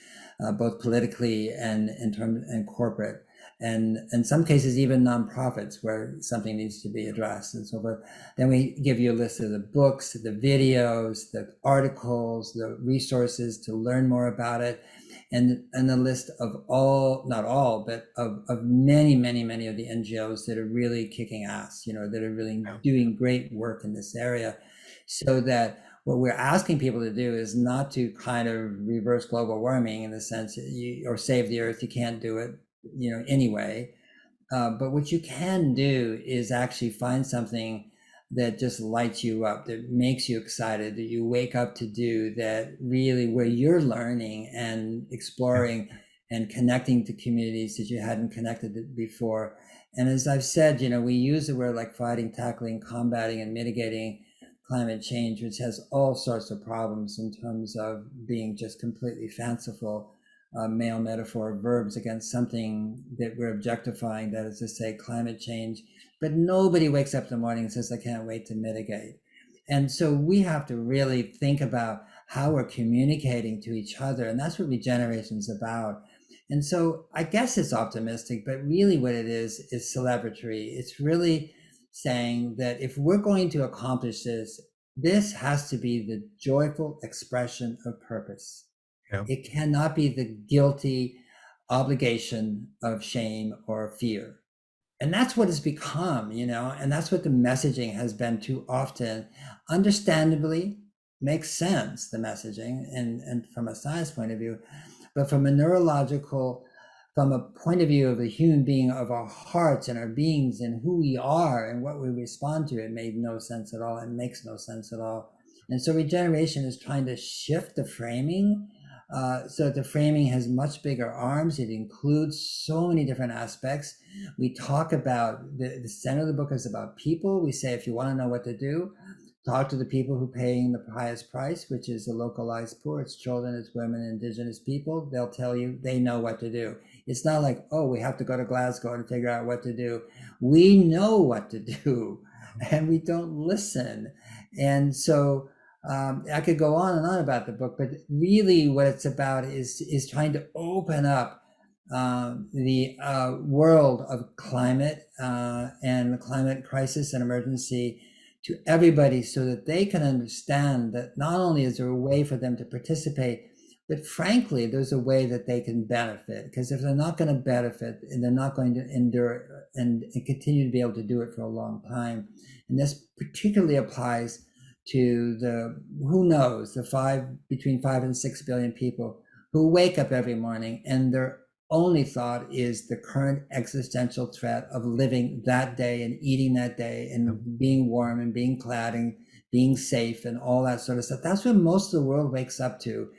both politically and and corporate. And in some cases, even nonprofits where something needs to be addressed and so forth. Then we give you a list of the books, the videos, the articles, the resources to learn more about it. And a list of all, not all, but of many, many, many of the NGOs that are really kicking ass, that are really doing great work in this area. So that what we're asking people to do is not to kind of reverse global warming in the sense or save the earth. You can't do it, anyway. But what you can do is actually find something that just lights you up, that makes you excited, that you wake up to do, that really where you're learning and exploring and connecting to communities that you hadn't connected before. And as I've said, we use the word like fighting, tackling, combating, and mitigating climate change, which has all sorts of problems in terms of being just completely fanciful, male metaphor verbs against something that we're objectifying, that is to say climate change. But nobody wakes up in the morning and says, I can't wait to mitigate. And so we have to really think about how we're communicating to each other. And that's what regeneration is about. And so I guess it's optimistic, but really what it is celebratory. It's really saying that if we're going to accomplish this, this has to be the joyful expression of purpose. It cannot be the guilty obligation of shame or fear. And that's what it's become, and that's what the messaging has been too often. Understandably, makes sense, the messaging, and from a science point of view, but from a neurological, from a point of view of a human being, of our hearts and our beings and who we are and what we respond to, it made no sense at all. It makes no sense at all. And so regeneration is trying to shift the framing so the framing has much bigger arms. It includes so many different aspects. We talk about the center of the book is about people. We say, if you want to know what to do, talk to the people who are paying the highest price, which is the localized poor. It's children, it's women, indigenous people. They'll tell you they know what to do. It's not like, oh, we have to go to Glasgow and figure out what to do. We know what to do, and we don't listen. And so I could go on and on about the book, but really what it's about is trying to open up the world of climate and the climate crisis and emergency to everybody, so that they can understand that not only is there a way for them to participate, but frankly, there's a way that they can benefit. Because if they're not going to benefit, and they're not going to endure and continue to be able to do it for a long time. And this particularly applies to the, who knows, the between 5 and 6 billion people who wake up every morning and they're only thought is the current existential threat of living that day and eating that day and being warm and being clad and being safe and all that sort of stuff. That's what most of the world wakes up to.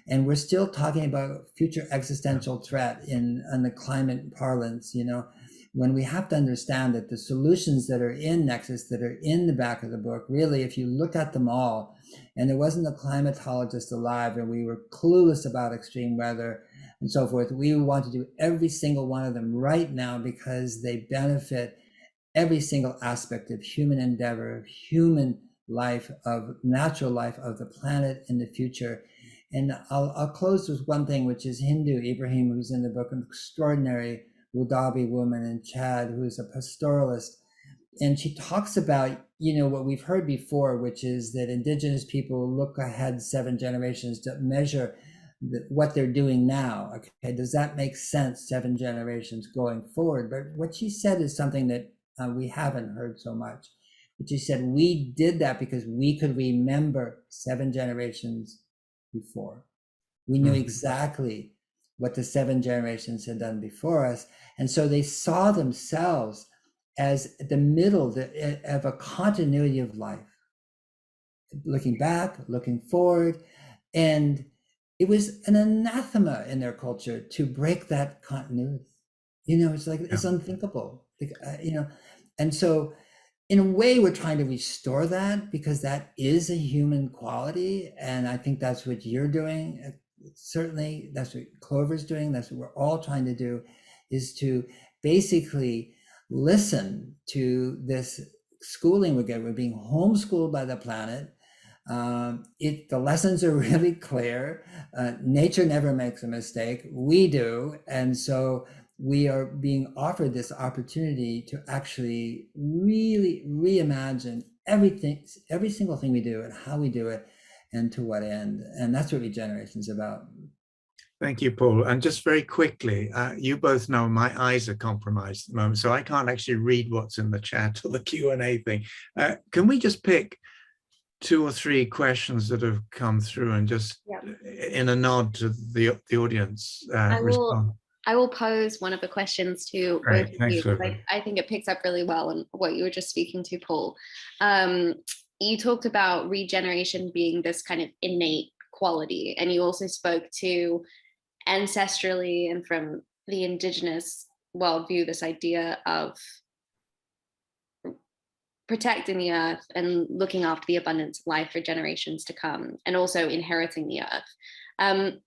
And we're still talking about future existential threat in the climate parlance, you know, when we have to understand that the solutions that are in Nexus, that are in the back of the book, really, if you look at them all, and there wasn't a climatologist alive and we were clueless about extreme weather and so forth, we want to do every single one of them right now because they benefit every single aspect of human endeavor, of human life, of natural life, of the planet in the future. And I'll close with one thing, which is Hindu Ibrahim, who's in the book, an extraordinary Wadabi woman in Chad, who's a pastoralist. And she talks about, you know, what we've heard before, which is that indigenous people look ahead 7 generations to measure what they're doing now. Okay, does that make sense 7 generations going forward? But what she said is something that we haven't heard so much. But she said, we did that because we could remember 7 generations before. We knew exactly what the 7 generations had done before us. And so they saw themselves as the middle of a continuity of life, looking back, looking forward. And it was an anathema in their culture to break that continuity. You know, it's like, it's unthinkable, you know. And so in a way, we're trying to restore that because that is a human quality. And I think that's what you're doing. Certainly, that's what Clover's doing. That's what we're all trying to do, is to basically listen to this schooling we get. We're being homeschooled by the planet. The lessons are really clear. Nature never makes a mistake. We do. And so we are being offered this opportunity to actually really reimagine everything, every single thing we do and how we do it and to what end. And that's what Regeneration is about. Thank you, Paul. And just very quickly, you both know my eyes are compromised at the moment, so I can't actually read what's in the chat or the Q&A thing. Can we just pick 2 or 3 questions that have come through and just in a nod to the audience respond? I will pose one of the questions to both of you, because I think it picks up really well on what you were just speaking to, Paul. You talked about regeneration being this kind of innate quality, and you also spoke to ancestrally and from the indigenous worldview, this idea of protecting the earth and looking after the abundance of life for generations to come, and also inheriting the earth.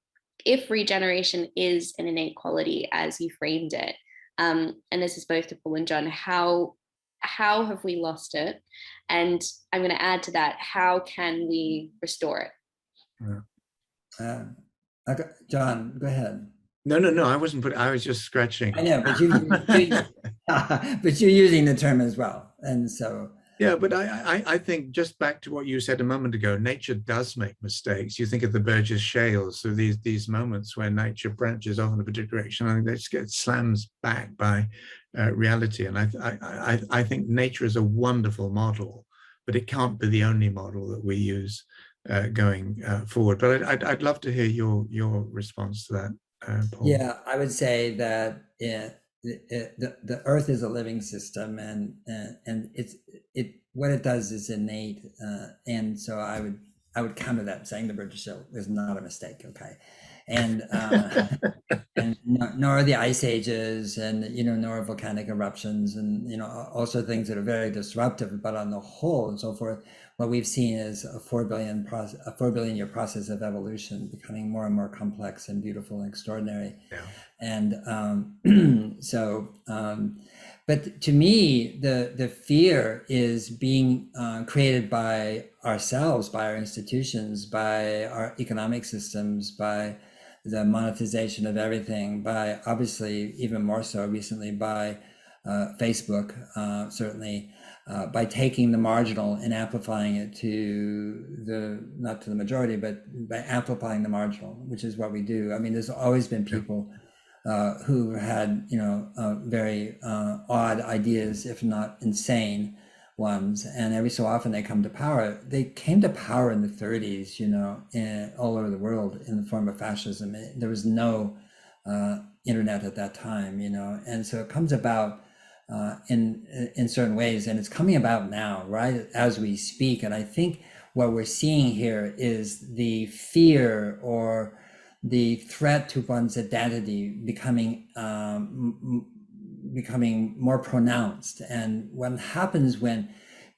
If regeneration is an innate quality, as you framed it, and this is both to Paul and John, how have we lost it? And I'm going to add to that, how can we restore it? John, go ahead. No, I wasn't I was just scratching. I know, but but you're using the term as well. And so. Yeah, but I think just back to what you said a moment ago, nature does make mistakes. You think of the Burgess Shales, so these moments where nature branches off in a particular direction, I think they just get slams back by reality. And I think nature is a wonderful model, but it can't be the only model that we use going forward. But I'd love to hear your response to that, Paul. Yeah, I would say that the Earth is a living system, and what it does is innate, and so I would counter that, saying the British Shale is not a mistake. Okay, and and nor are the ice ages, and nor volcanic eruptions, and also things that are very disruptive. But on the whole, and so forth, what we've seen is a 4 billion year process of evolution, becoming more and more complex and beautiful and extraordinary. Yeah. And but to me, the fear is being created by ourselves, by our institutions, by our economic systems, by the monetization of everything, by, obviously, even more so recently, by Facebook, certainly, by taking the marginal and amplifying it not to the majority, but by amplifying the marginal, which is what we do. I mean, there's always been people who had, very odd ideas, if not insane ones. And every so often they come to power. They came to power in the 30s, all over the world in the form of fascism. There was no internet at that time, and so it comes about in certain ways, and it's coming about now, right, as we speak. And I think what we're seeing here is the fear or the threat to one's identity becoming more pronounced. And what happens when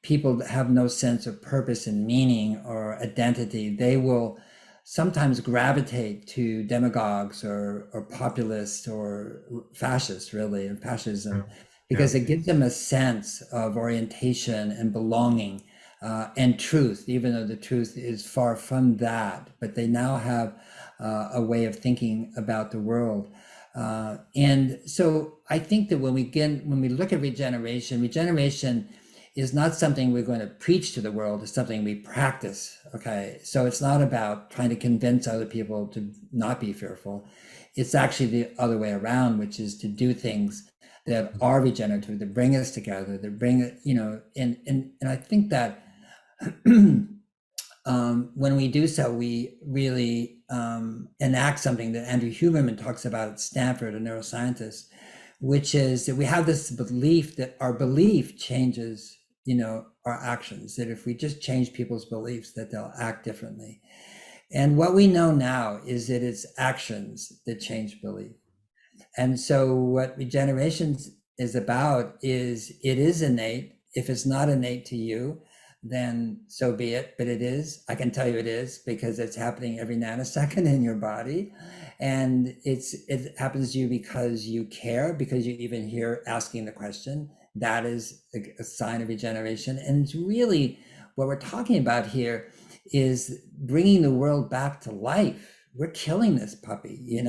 people have no sense of purpose and meaning or identity, they will sometimes gravitate to demagogues or populists or fascists, really, and fascism, because it gives them a sense of orientation and belonging and truth, even though the truth is far from that. But they now have a way of thinking about the world. And so I think that when we look at regeneration is not something we're going to preach to the world, it's something we practice, okay? So it's not about trying to convince other people to not be fearful. It's actually the other way around, which is to do things that are regenerative, that bring us together, that bring it, and I think that when we do so, we really enact something that Andrew Huberman talks about at Stanford, a neuroscientist, which is that we have this belief that our belief changes, our actions, that if we just change people's beliefs, that they'll act differently. And what we know now is that it's actions that change belief. And so what regeneration is about is, it is innate. If it's not innate to you, then so be it, but it is. I can tell you it is, because it's happening every nanosecond in your body. And it happens to you because you care, because you even hear asking the question. That is a sign of regeneration. And it's really what we're talking about here is bringing the world back to life. We're killing this puppy,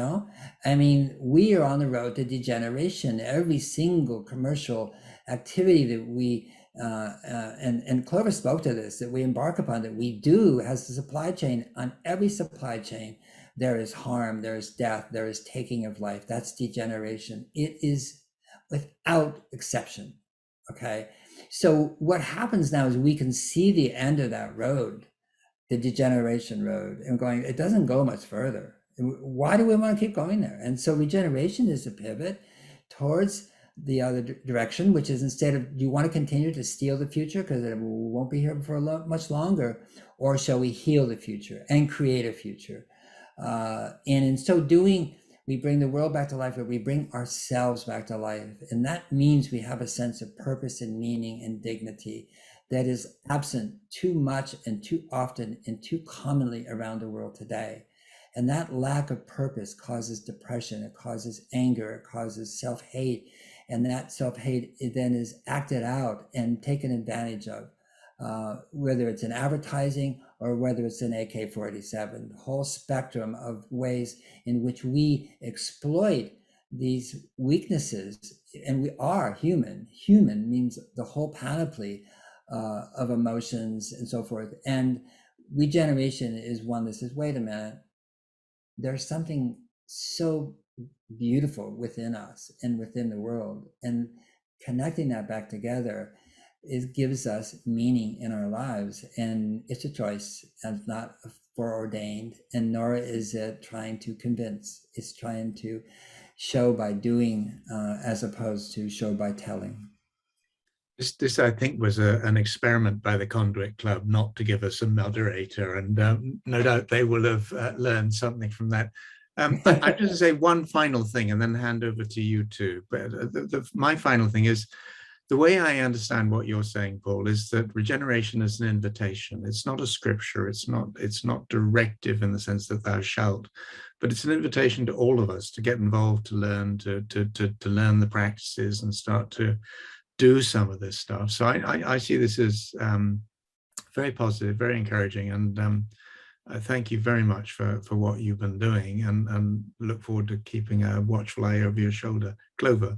I mean, we are on the road to degeneration. Every single commercial activity that we and Clover spoke to this, that we embark upon, that we do, has the supply chain. On every supply chain, there is harm, there is death, there is taking of life. That's degeneration. It is without exception. Okay. So what happens now is we can see the end of that road, the degeneration road, and going, it doesn't go much further. Why do we want to keep going there? And so regeneration is a pivot towards the other direction, which is, instead of, do you want to continue to steal the future because it won't be here for much longer, or shall we heal the future and create a future? And in so doing, we bring the world back to life, but we bring ourselves back to life. And that means we have a sense of purpose and meaning and dignity that is absent too much and too often and too commonly around the world today. And that lack of purpose causes depression, it causes anger, it causes self-hate. And that self-hate then is acted out and taken advantage of, whether it's in advertising or whether it's in AK-47, the whole spectrum of ways in which we exploit these weaknesses. And we are human. Human means the whole panoply of emotions and so forth. And regeneration is one that says, wait a minute, there's something so beautiful within us and within the world, and connecting that back together, it gives us meaning in our lives. And it's a choice, and not foreordained, and nor is it trying to convince. It's trying to show by doing, as opposed to show by telling. This I think, was an experiment by the Conduit Club not to give us a moderator, and no doubt they will have learned something from that. I just say one final thing and then hand over to you two. But my final thing is, the way I understand what you're saying, Paul, is that regeneration is an invitation. It's not a scripture. It's not directive in the sense that thou shalt, but it's an invitation to all of us to get involved, to learn, to learn the practices and start to do some of this stuff. So I see this as very positive, very encouraging, and I thank you very much for what you've been doing, and look forward to keeping a watchful eye over your shoulder. Clover.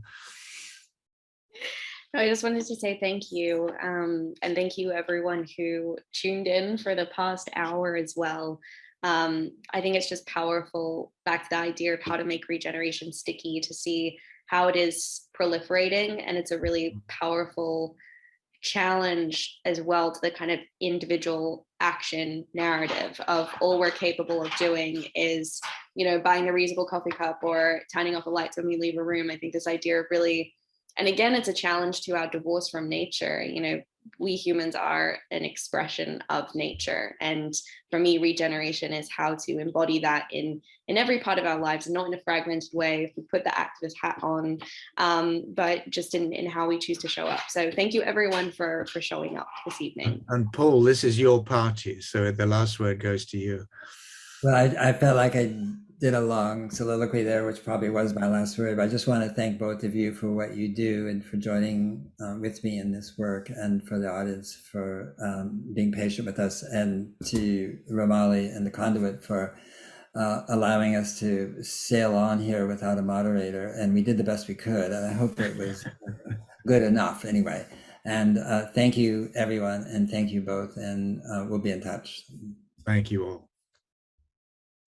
I just wanted to say thank you, and thank you everyone who tuned in for the past hour as well. I think it's just powerful, back to the idea of how to make regeneration sticky, to see how it is proliferating, and it's a really powerful challenge as well to the kind of individual action narrative of all we're capable of doing is, you know, buying a reusable coffee cup or turning off the lights when we leave a room. I think this idea of really, and again, it's a challenge to our divorce from nature. You know, we humans are an expression of nature. And for me, regeneration is how to embody that in every part of our lives, not in a fragmented way, if we put the activist hat on, but just in how we choose to show up. So thank you everyone for showing up this evening. And Paul, this is your party, so the last word goes to you. Well, I felt like I did a long soliloquy there, which probably was my last word, but I just want to thank both of you for what you do and for joining with me in this work, and for the audience for being patient with us, and to Romali and the Conduit for allowing us to sail on here without a moderator. And we did the best we could, and I hope it was good enough anyway. And thank you, everyone, and thank you both, and we'll be in touch. Thank you all.